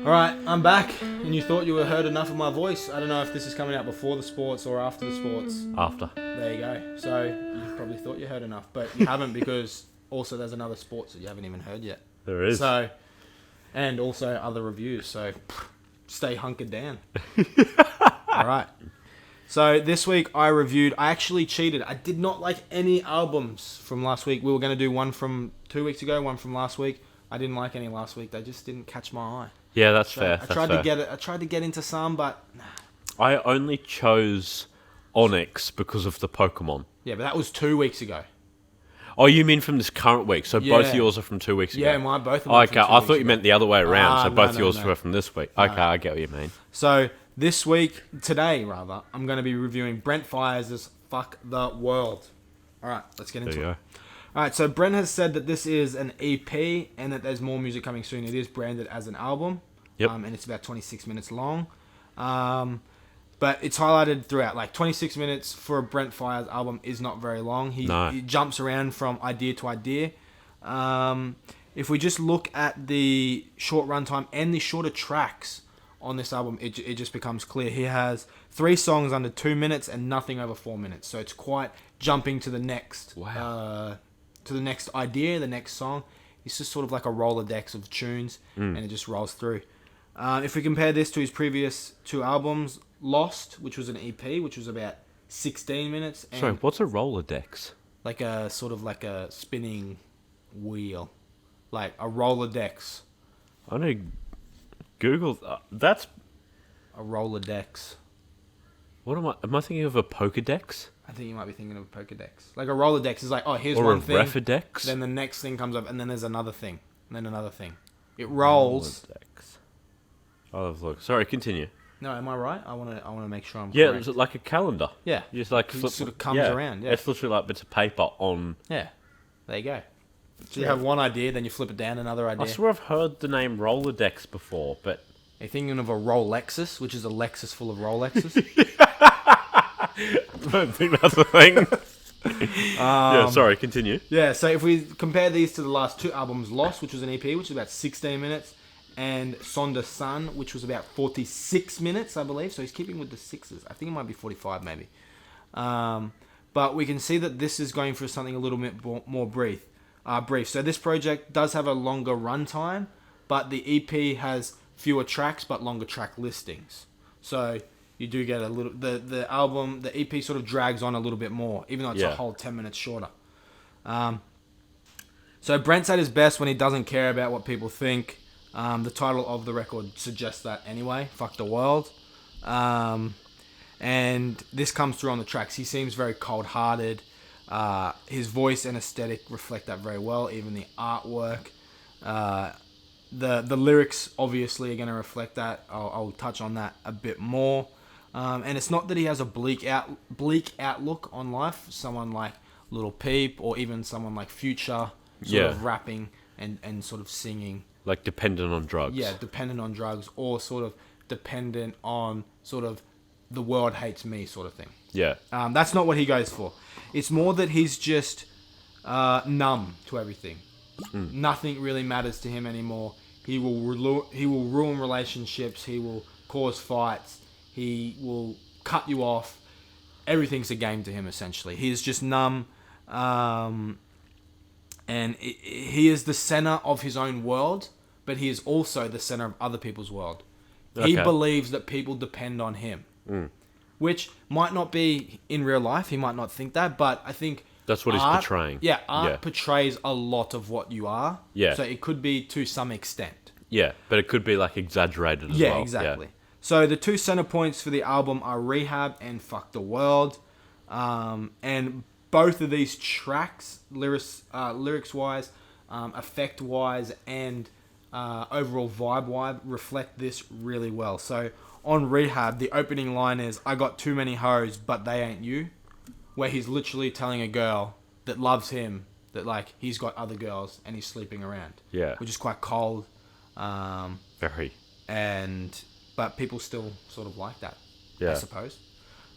Alright, I'm back, and you thought you had heard enough of my voice. I don't know if this is coming out before the sports or after the sports. After. There you go. So, you probably thought you heard enough, but you haven't because also there's another sports that you haven't even heard yet. There is. So, and also other reviews, so stay hunkered down. Alright. So, this week I actually cheated. I did not like any albums from last week. We were going to do one from 2 weeks ago, one from last week. I didn't like any last week. They just didn't catch my eye. Yeah, that's fair. I tried to get into some, but nah. I only chose Onyx because of the Pokemon. Yeah, but that was 2 weeks ago. Oh, you mean from this current week? So both of yours are from 2 weeks ago? Yeah, both of them okay, I thought you meant the other way around. So both yours were from this week. Okay, I get what you mean. So today, I'm going to be reviewing Brent Faiyaz's Fuck the World. Alright, let's get into it. Alright, so Brent has said that this is an EP and that there's more music coming soon. It is branded as an album. Yep. And it's about 26 minutes long. But it's highlighted throughout. Like, 26 minutes for a Brent Faiyaz album is not very long. He jumps around from idea to idea. If we just look at the short runtime and the shorter tracks on this album, it just becomes clear. He has 3 songs under 2 minutes and nothing over 4 minutes. So it's quite jumping to the next to the next idea, the next song. It's just sort of like a Rolodex of tunes, and it just rolls through. If we compare this to his previous 2 albums, Lost, which was an EP, which was about 16 minutes. And sorry, what's a Rolodex? Like a sort of like a spinning wheel. Like a Rolodex. I know Google, that's... A Rolodex. What am I thinking of a Pokedex? I think you might be thinking of a Pokedex. Like a Rolodex is like, oh, here's or one a thing. Refidex? Then the next thing comes up, and then there's another thing. And then another thing. It rolls. Rolodex. I'll have a look. Sorry, continue. No, am I right? I want to make sure I'm correct. correct. It's like a calendar. Yeah. You just like It flip, sort of comes around, yeah. It's literally like bits of paper on... Yeah. There you go. So you have one idea, then you flip it down, another idea. I swear I've heard the name Rolodex before, but... Are you thinking of a Rolexus, which is a Lexus full of Rolexes? I don't think that's a thing. Yeah, sorry, continue. Yeah, so if we compare these to the last 2 albums, Lost, which was an EP, which was about 16 minutes, and Sonda Sun, which was about 46 minutes, I believe. So he's keeping with the 6s. I think it might be 45, maybe. But we can see that this is going for something a little bit more brief. So this project does have a longer runtime, but the EP has fewer tracks, but longer track listings. So you do get a little... The album, the EP sort of drags on a little bit more, even though it's a whole 10 minutes shorter. So Brent's at his best when he doesn't care about what people think. The title of the record suggests that anyway. Fuck the world. And this comes through on the tracks. He seems very cold-hearted. His voice and aesthetic reflect that very well. Even the artwork. The lyrics obviously are going to reflect that. I'll touch on that a bit more. And it's not that he has a bleak outlook on life. Someone like Lil Peep or even someone like Future sort of rapping and sort of singing. Like dependent on drugs. Yeah, dependent on drugs or sort of dependent on sort of the world hates me sort of thing. Yeah. That's not what he goes for. It's more that he's just numb to everything. Nothing really matters to him anymore. He will ruin relationships. He will cause fights. He will cut you off. Everything's a game to him, essentially. He is just numb. And he is the center of his own world, but he is also the center of other people's world. Okay. He believes that people depend on him, which might not be in real life. He might not think that, but I think... That's what he's portraying. Yeah, art portrays a lot of what you are. Yeah. So it could be to some extent. Yeah, but it could be like exaggerated as well. Yeah, exactly. So the 2 center points for the album are Rehab and Fuck the World. And both of these tracks, lyrics-wise, effect-wise, and overall vibe-wise, reflect this really well. So on Rehab, the opening line is, "I got too many hoes, but they ain't you." Where he's literally telling a girl that loves him that, like, he's got other girls and he's sleeping around. Yeah. Which is quite cold. Very. But people still sort of like that, I suppose.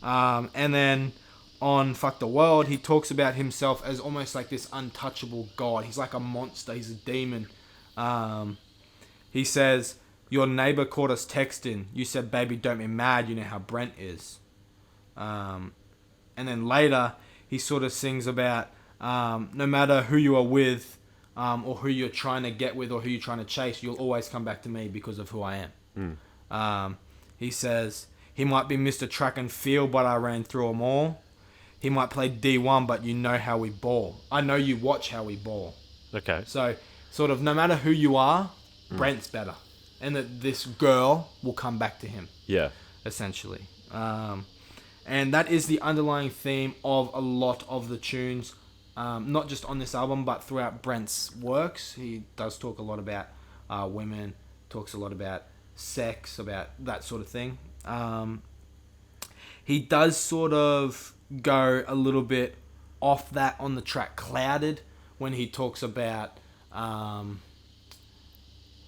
And then on Fuck the World, he talks about himself as almost like this untouchable god. He's like a monster. He's a demon. He says, Your neighbor caught us texting. You said, baby, don't be mad. You know how Brent is. And then later, he sort of sings about no matter who you are with or who you're trying to get with or who you're trying to chase, you'll always come back to me because of who I am. He says, he might be Mr. Track and Field, but I ran through them all. He might play D1, but you know how we ball. I know you watch how we ball. Okay. So, sort of, no matter who you are, Brent's better. And that this girl will come back to him. Yeah. Essentially. And that is the underlying theme of a lot of the tunes. Not just on this album, but throughout Brent's works. He does talk a lot about women, talks a lot about sex, about that sort of thing. He does sort of go a little bit off that on the track Clouded when he talks about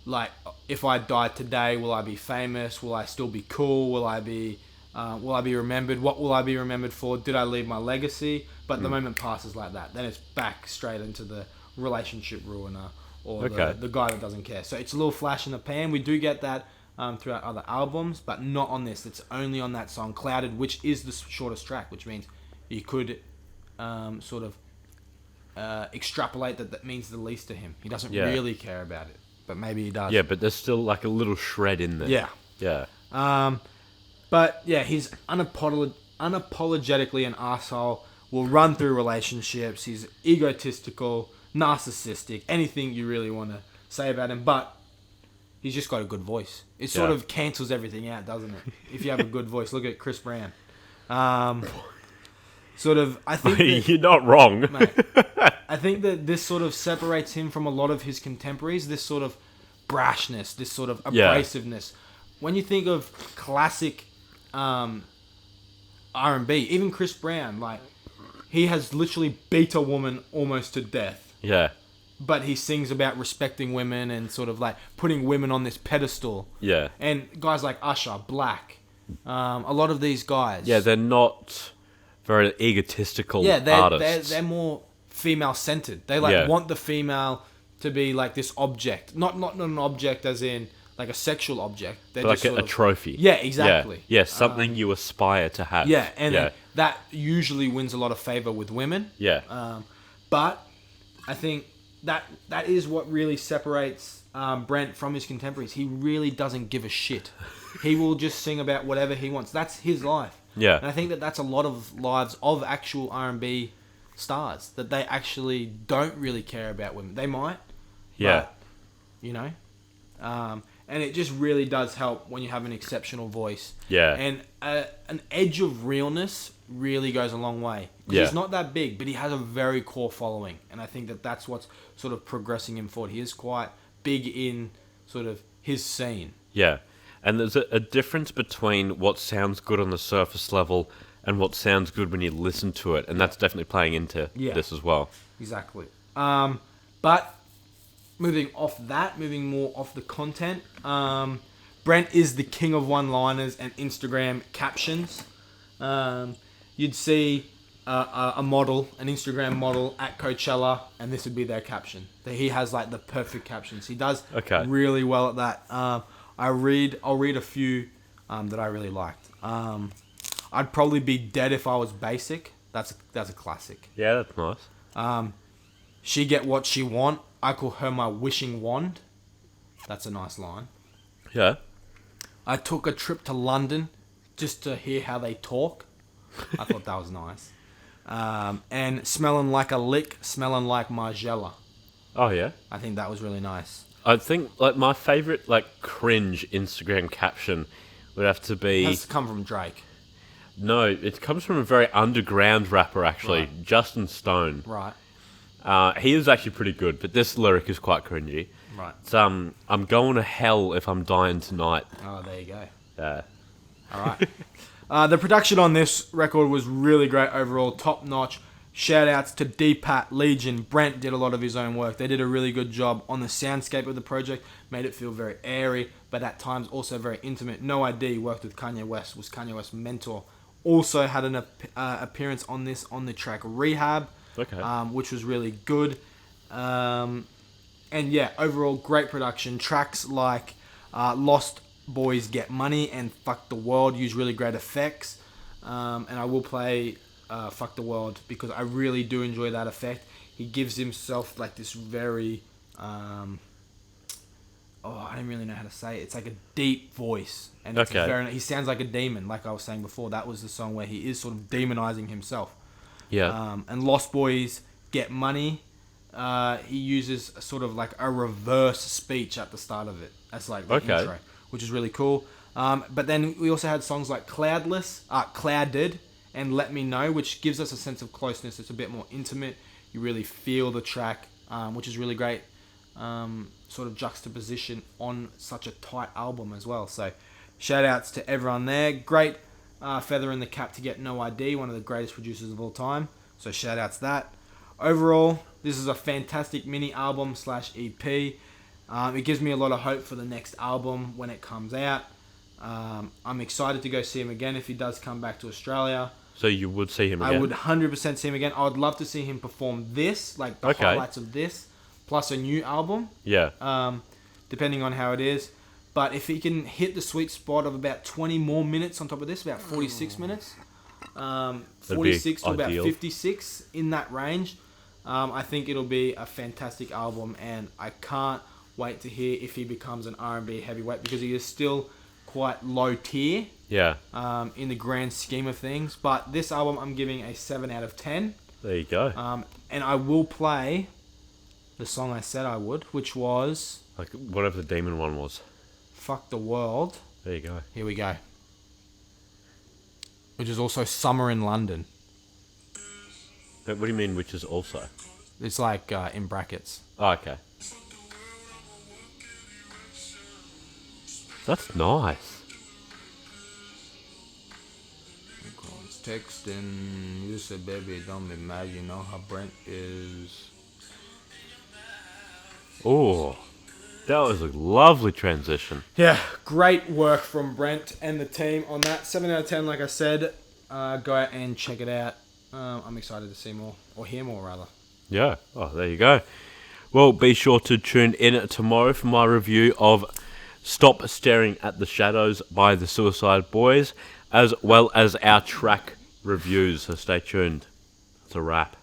like, if I died today, will I be famous? Will I still be cool? Will I be remembered? What will I be remembered for? Did I leave my legacy? But the moment passes like that. Then it's back straight into the relationship ruiner or the guy that doesn't care. So it's a little flash in the pan. We do get that throughout other albums, but not on this. It's only on that song, Clouded, which is the shortest track, which means you could sort of extrapolate that means the least to him. He doesn't really care about it, but maybe he does. Yeah, but there's still like a little shred in there. Yeah. Yeah. But yeah, he's unapologetically an asshole. Will run through relationships. He's egotistical, narcissistic, anything you really want to say about him. But he's just got a good voice. It sort of cancels everything out, doesn't it? If you have a good voice, look at Chris Brown. Sort of, I think that, you're not wrong. Mate, I think that this sort of separates him from a lot of his contemporaries. This sort of brashness, this sort of abrasiveness. When you think of classic R&B, even Chris Brown, like, he has literally beat a woman almost to death. Yeah. But he sings about respecting women and sort of like putting women on this pedestal. Yeah. And guys like Usher, Black, a lot of these guys. Yeah, they're not very egotistical artists. They're more female-centered. They want the female to be like this object. Not an object as in like a sexual object. They're but just like a trophy. Yeah, exactly. Yeah, something you aspire to have. Yeah, and that usually wins a lot of favor with women. Yeah. But I think that is what really separates Brent from his contemporaries. He really doesn't give a shit. He will just sing about whatever he wants. That's his life. Yeah. And I think that's a lot of lives of actual R&B stars, that they actually don't really care about women. They might. Yeah. But, you know. And it just really does help when you have an exceptional voice. Yeah. And an edge of realness really goes a long way. Yeah. He's not that big, but he has a very core following. And I think that's what's sort of progressing him forward. He is quite big in sort of his scene. Yeah. And there's a difference between what sounds good on the surface level and what sounds good when you listen to it. And that's definitely playing into this as well. Exactly. But moving more off the content, Brent is the king of one-liners and Instagram captions. You'd see a model, an Instagram model at Coachella, and this would be their caption. He has like the perfect captions. He does really well at that. I'll read a few that I really liked. I'd probably be dead if I was basic. That's a classic. Yeah, that's nice. She get what she want. I call her my wishing wand. That's a nice line. Yeah. I took a trip to London just to hear how they talk. I thought that was nice. And smelling like a lick, smelling like Margiela. Oh, yeah? I think that was really nice. I think like my favourite like cringe Instagram caption would have to be... It has to come from Drake. No, it comes from a very underground rapper, actually. Right. Justin Stone. Right. He is actually pretty good, but this lyric is quite cringy. Right. It's, I'm going to hell if I'm dying tonight. Oh, there you go. Yeah. All right. The production on this record was really great overall, top-notch. Shout-outs to D-Pat, Legion, Brent did a lot of his own work. They did a really good job on the soundscape of the project, made it feel very airy, but at times also very intimate. No ID worked with Kanye West, was Kanye West's mentor. Also had an appearance on this on the track Rehab, which was really good. And yeah, overall great production. Tracks like Lost Boys Get Money and Fuck the World use really great effects. And I will play Fuck the World because I really do enjoy that effect. He gives himself like this very... I don't really know how to say it. It's like a deep voice. And it's he sounds like a demon, like I was saying before. That was the song where he is sort of demonizing himself. Yeah. And Lost Boys Get Money. He uses sort of like a reverse speech at the start of it. That's like the intro, which is really cool. But then we also had songs like Clouded, and Let Me Know, which gives us a sense of closeness. It's a bit more intimate. You really feel the track, which is really great. Sort of juxtaposition on such a tight album as well. So shout outs to everyone there. Great feather in the cap to get No ID, one of the greatest producers of all time. So shout outs that. Overall, this is a fantastic mini album / EP. It gives me a lot of hope for the next album when it comes out. I'm excited to go see him again if he does come back to Australia. So you would see him again? I would 100% see him again. I would love to see him perform this, like the highlights of this, plus a new album. Yeah. Depending on how it is. But if he can hit the sweet spot of about 20 more minutes on top of this, about 46 minutes, 46 to about 56 in that range, I think it'll be a fantastic album, and I can't wait to hear if he becomes an R&B heavyweight because he is still quite low tier. Yeah. In the grand scheme of things. But this album I'm giving a 7 out of 10. There you go. And I will play the song I said I would, which was... like whatever the demon one was. Fuck the World. There you go. Here we go. Which is also Summer in London. What do you mean, which is also? It's like in brackets. Oh, okay. That's nice. Texting, you said, baby, don't be mad, you know how Brent is. Oh, that was a lovely transition. Yeah, great work from Brent and the team on that. 7 out of 10, like I said. Go out and check it out. I'm excited to see more, or hear more, rather. Yeah, oh, there you go. Well, be sure to tune in tomorrow for my review of Stop Staring at the Shadows by the Suicide Boys, as well as our track reviews, so stay tuned. It's a wrap.